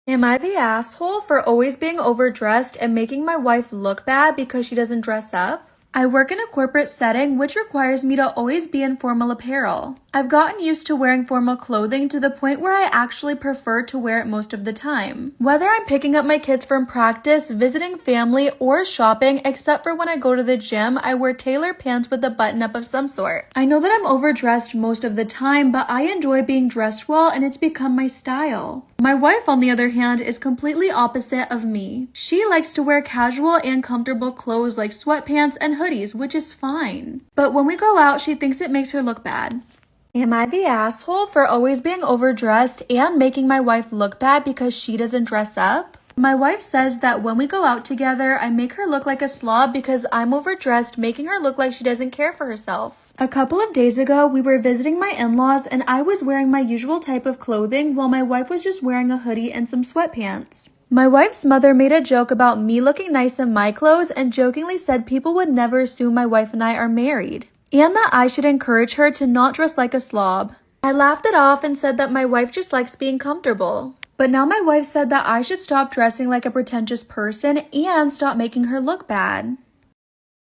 Am I the asshole for always being overdressed and making my wife look bad because she doesn't dress up? I work in a corporate setting which requires me to always be in formal apparel. I've gotten used to wearing formal clothing to the point where I actually prefer to wear it most of the time. Whether I'm picking up my kids from practice, visiting family, or shopping, except for when I go to the gym, I wear tailored pants with a button-up of some sort. I know that I'm overdressed most of the time, but I enjoy being dressed well and it's become my style. My wife, on the other hand, is completely opposite of me. She likes to wear casual and comfortable clothes like sweatpants and hoodies, which is fine. But when we go out, she thinks it makes her look bad. Am I the asshole for always being overdressed and making my wife look bad because she doesn't dress up? My wife says that when we go out together, I make her look like a slob because I'm overdressed, making her look like she doesn't care for herself. A couple of days ago, we were visiting my in-laws and I was wearing my usual type of clothing while my wife was just wearing a hoodie and some sweatpants. My wife's mother made a joke about me looking nice in my clothes and jokingly said people would never assume my wife and I are married, and that I should encourage her to not dress like a slob. I laughed it off and said that my wife just likes being comfortable. But now my wife said that I should stop dressing like a pretentious person and stop making her look bad.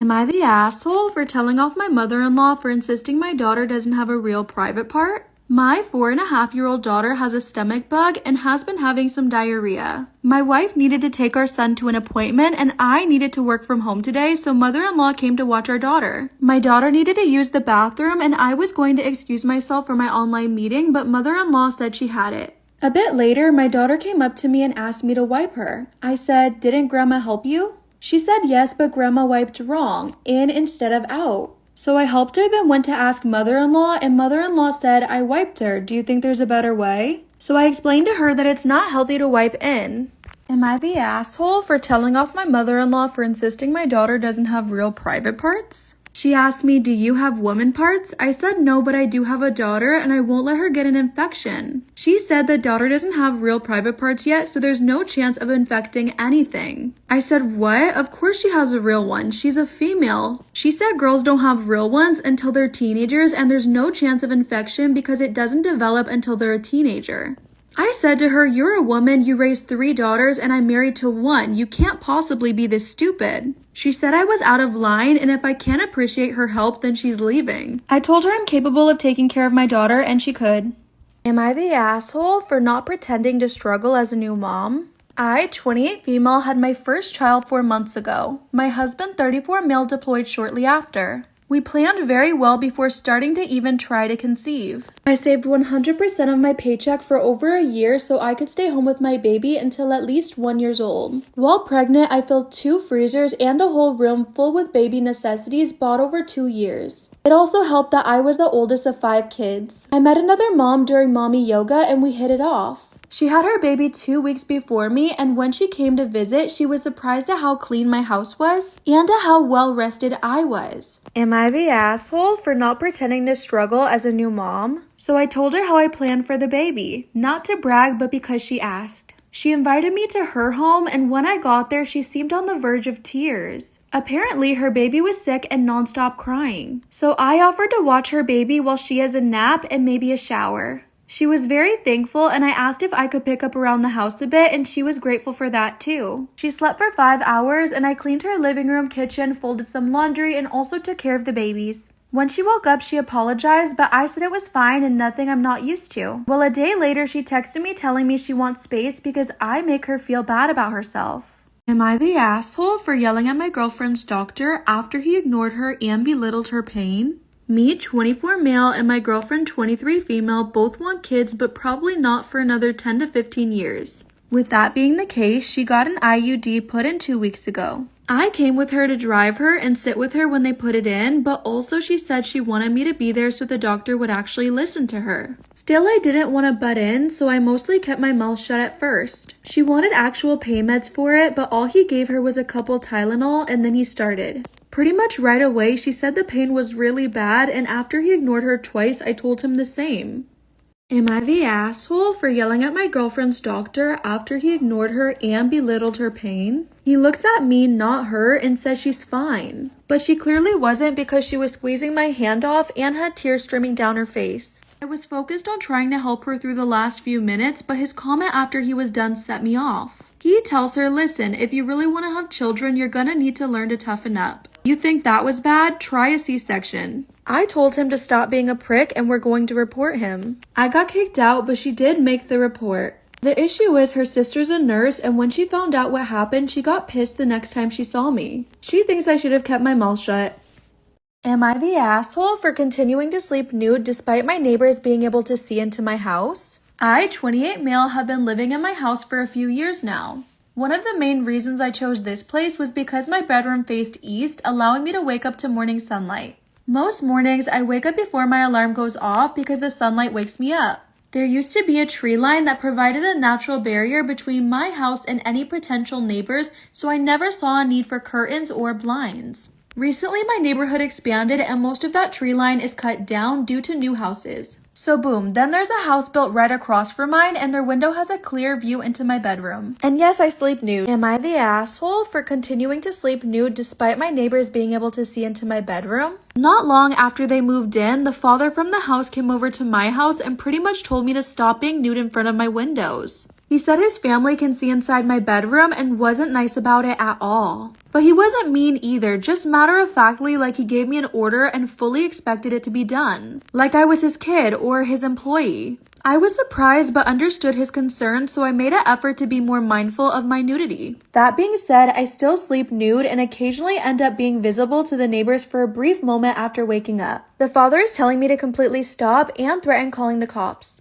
Am I the asshole for telling off my mother-in-law for insisting my daughter doesn't have a real private part? My 4.5-year-old daughter has a stomach bug and has been having some diarrhea. My wife needed to take our son to an appointment and I needed to work from home today, so mother-in-law came to watch our daughter. My daughter needed to use the bathroom and I was going to excuse myself for my online meeting, but mother-in-law said she had it. A bit later, my daughter came up to me and asked me to wipe her. I said, "Didn't Grandma help you?" She said yes, but Grandma wiped wrong, in instead of out. So I helped her, then went to ask mother-in-law, and mother-in-law said, "I wiped her. Do you think there's a better way?" So I explained to her that it's not healthy to wipe in. Am I the asshole for telling off my mother-in-law for insisting my daughter doesn't have real private parts? She asked me, "Do you have woman parts?" I said no, but I do have a daughter and I won't let her get an infection. She said that daughter doesn't have real private parts yet, so there's no chance of infecting anything. I said, "What? Of course she has a real one. She's a female." She said girls don't have real ones until they're teenagers and there's no chance of infection because it doesn't develop until they're a teenager. I said to her, "You're a woman, you raised 3 daughters, and I'm married to 1. You can't possibly be this stupid." She said I was out of line, and if I can't appreciate her help, then she's leaving. I told her I'm capable of taking care of my daughter, and she could. Am I the asshole for not pretending to struggle as a new mom? I, 28 female, had my first child 4 months ago. My husband, 34 male, deployed shortly after. We planned very well before starting to even try to conceive. I saved 100% of my paycheck for over a year so I could stay home with my baby until at least 1 year old. While pregnant, I filled 2 freezers and a whole room full with baby necessities bought over 2 years. It also helped that I was the oldest of 5 kids. I met another mom during mommy yoga and we hit it off. She had her baby 2 weeks before me, and when she came to visit, she was surprised at how clean my house was and at how well rested I was. Am I the asshole for not pretending to struggle as a new mom? So I told her how I planned for the baby, not to brag, but because she asked. She invited me to her home, and when I got there, she seemed on the verge of tears. Apparently, her baby was sick and nonstop crying. So I offered to watch her baby while she has a nap and maybe a shower. She was very thankful and I asked if I could pick up around the house a bit and she was grateful for that too. She slept for 5 hours and I cleaned her living room, kitchen, folded some laundry, and also took care of the babies. When she woke up, she apologized, but I said it was fine and nothing I'm not used to. Well, a day later, she texted me telling me she wants space because I make her feel bad about herself. Am I the asshole for yelling at my girlfriend's doctor after he ignored her and belittled her pain? Me, 24 male, and my girlfriend, 23 female, both want kids, but probably not for another 10 to 15 years. With that being the case, she got an IUD put in 2 weeks ago. I came with her to drive her and sit with her when they put it in, but also she said she wanted me to be there so the doctor would actually listen to her. Still, I didn't want to butt in, so I mostly kept my mouth shut at first. She wanted actual pain meds for it, but all he gave her was a couple Tylenol and then he started. Pretty much right away, she said the pain was really bad, and after he ignored her twice, I told him the same. Am I the asshole for yelling at my girlfriend's doctor after he ignored her and belittled her pain? He looks at me, not her, and says she's fine. But she clearly wasn't because she was squeezing my hand off and had tears streaming down her face. I was focused on trying to help her through the last few minutes, but his comment after he was done set me off. He tells her, listen, if you really want to have children, you're gonna need to learn to toughen up. You think that was bad? Try a C-section. I told him to stop being a prick and we're going to report him. I got kicked out, but she did make the report. The issue is her sister's a nurse, and when she found out what happened, she got pissed the next time she saw me. She thinks I should have kept my mouth shut. Am I the asshole for continuing to sleep nude despite my neighbors being able to see into my house? I, 28 male, have been living in my house for a few years now. One of the main reasons I chose this place was because my bedroom faced east, allowing me to wake up to morning sunlight. Most mornings, I wake up before my alarm goes off because the sunlight wakes me up. There used to be a tree line that provided a natural barrier between my house and any potential neighbors, so I never saw a need for curtains or blinds. Recently, my neighborhood expanded and most of that tree line is cut down due to new houses. So boom, then there's a house built right across from mine and their window has a clear view into my bedroom. And yes, I sleep nude. Am I the asshole for continuing to sleep nude despite my neighbors being able to see into my bedroom? Not long after they moved in, the father from the house came over to my house and pretty much told me to stop being nude in front of my windows. He said his family can see inside my bedroom and wasn't nice about it at all. But he wasn't mean either, just matter-of-factly like he gave me an order and fully expected it to be done. Like I was his kid or his employee. I was surprised but understood his concerns, so I made an effort to be more mindful of my nudity. That being said, I still sleep nude and occasionally end up being visible to the neighbors for a brief moment after waking up. The father is telling me to completely stop and threaten calling the cops.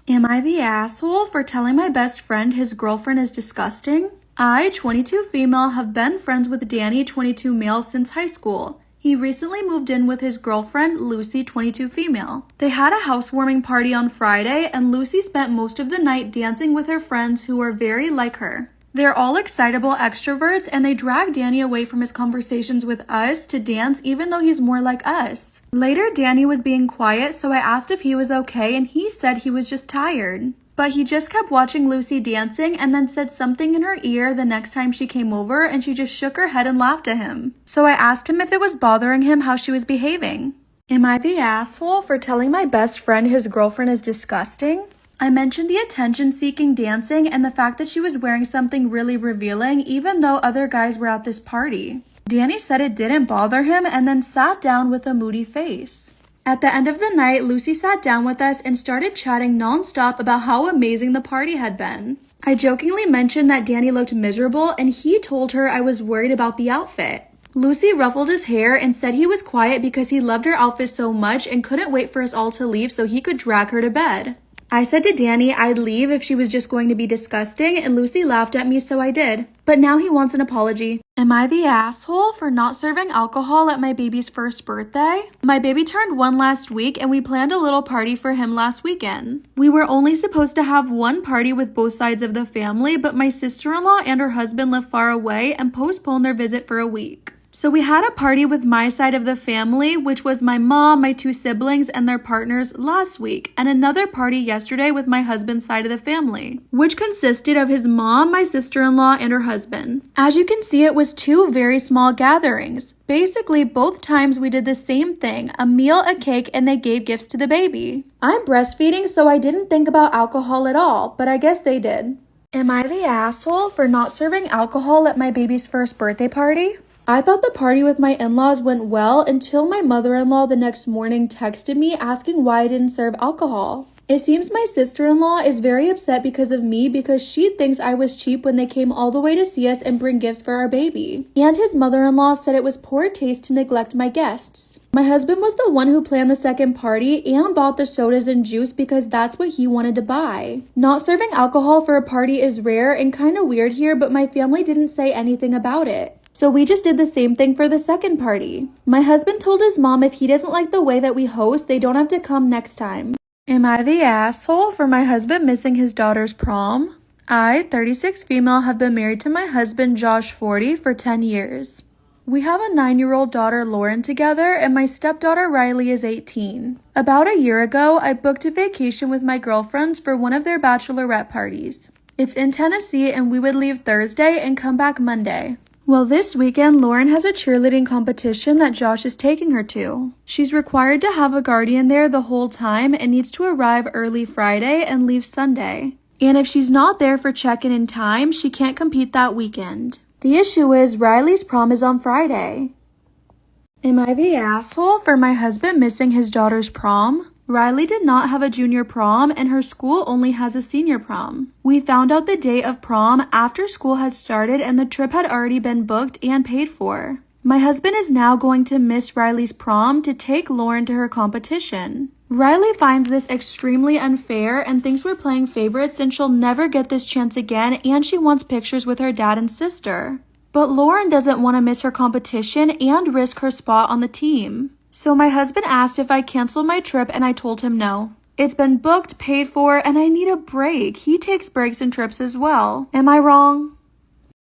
Am I the asshole for telling my best friend his girlfriend is disgusting? I, 22 female, have been friends with Danny, 22 male, since high school. He recently moved in with his girlfriend, Lucy, 22 female. They had a housewarming party on Friday, and Lucy spent most of the night dancing with her friends who are very like her. They're all excitable extroverts, and they drag Danny away from his conversations with us to dance even though he's more like us. Later, Danny was being quiet, so I asked if he was okay, and he said he was just tired. But he just kept watching Lucy dancing and then said something in her ear the next time she came over, and she just shook her head and laughed at him. So I asked him if it was bothering him how she was behaving. Am I the asshole for telling my best friend his girlfriend is disgusting? I mentioned the attention-seeking dancing and the fact that she was wearing something really revealing even though other guys were at this party. Danny said it didn't bother him and then sat down with a moody face. At the end of the night, Lucy sat down with us and started chatting non-stop about how amazing the party had been. I jokingly mentioned that Danny looked miserable and he told her I was worried about the outfit. Lucy ruffled his hair and said he was quiet because he loved her outfit so much and couldn't wait for us all to leave so he could drag her to bed. I said to Danny I'd leave if she was just going to be disgusting, and Lucy laughed at me, so I did. But now he wants an apology. Am I the asshole for not serving alcohol at my baby's first birthday? My baby turned 1 last week and we planned a little party for him last weekend. We were only supposed to have one party with both sides of the family, but my sister-in-law and her husband live far away and postponed their visit for a week. So we had a party with my side of the family, which was my mom, my 2 siblings, and their partners last week, and another party yesterday with my husband's side of the family, which consisted of his mom, my sister-in-law, and her husband. As you can see, it was 2 very small gatherings. Basically, both times we did the same thing, a meal, a cake, and they gave gifts to the baby. I'm breastfeeding, so I didn't think about alcohol at all, but I guess they did. Am I the asshole for not serving alcohol at my baby's first birthday party? I thought the party with my in-laws went well until my mother-in-law the next morning texted me asking why I didn't serve alcohol. It seems my sister-in-law is very upset because of me because she thinks I was cheap when they came all the way to see us and bring gifts for our baby. And his mother-in-law said it was poor taste to neglect my guests. My husband was the one who planned the second party and bought the sodas and juice because that's what he wanted to buy. Not serving alcohol for a party is rare and kind of weird here, but my family didn't say anything about it. So we just did the same thing for the second party. My husband told his mom if he doesn't like the way that we host, they don't have to come next time. Am I the asshole for my husband missing his daughter's prom? I, 36 female, have been married to my husband Josh, 40, for 10 years. We have a 9-year-old daughter Lauren together, and my stepdaughter Riley is 18. About a year ago, I booked a vacation with my girlfriends for one of their bachelorette parties. It's in Tennessee and we would leave Thursday and come back Monday. Well, this weekend, Lauren has a cheerleading competition that Josh is taking her to. She's required to have a guardian there the whole time and needs to arrive early Friday and leave Sunday. And if she's not there for check-in in time, she can't compete that weekend. The issue is Riley's prom is on Friday. Am I the asshole for my husband missing his daughter's prom? Riley did not have a junior prom and her school only has a senior prom. We found out the day of prom after school had started and the trip had already been booked and paid for. My husband is now going to miss Riley's prom to take Lauren to her competition. Riley finds this extremely unfair and thinks we're playing favorites and she'll never get this chance again, and she wants pictures with her dad and sister. But Lauren doesn't want to miss her competition and risk her spot on the team. So my husband asked if I canceled my trip and I told him no. It's been booked, paid for, and I need a break. He takes breaks and trips as well. Am I wrong?